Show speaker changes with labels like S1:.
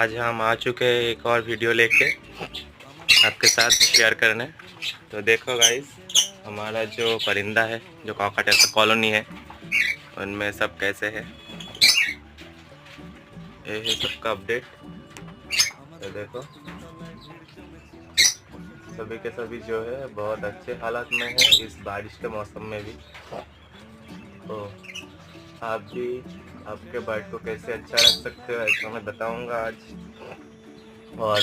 S1: आज हम आ चुके हैं एक और वीडियो लेके आपके साथ शेयर करने। तो देखो गाइस, हमारा जो परिंदा है, जो कॉकटेल का कॉलोनी है, उनमें सब कैसे है, ये है सबका अपडेट। तो देखो सभी के सभी जो है बहुत अच्छे हालात में है इस बारिश के मौसम में भी। तो आप भी आपके बर्ड को कैसे अच्छा रख सकते हो ऐसा मैं बताऊंगा आज। और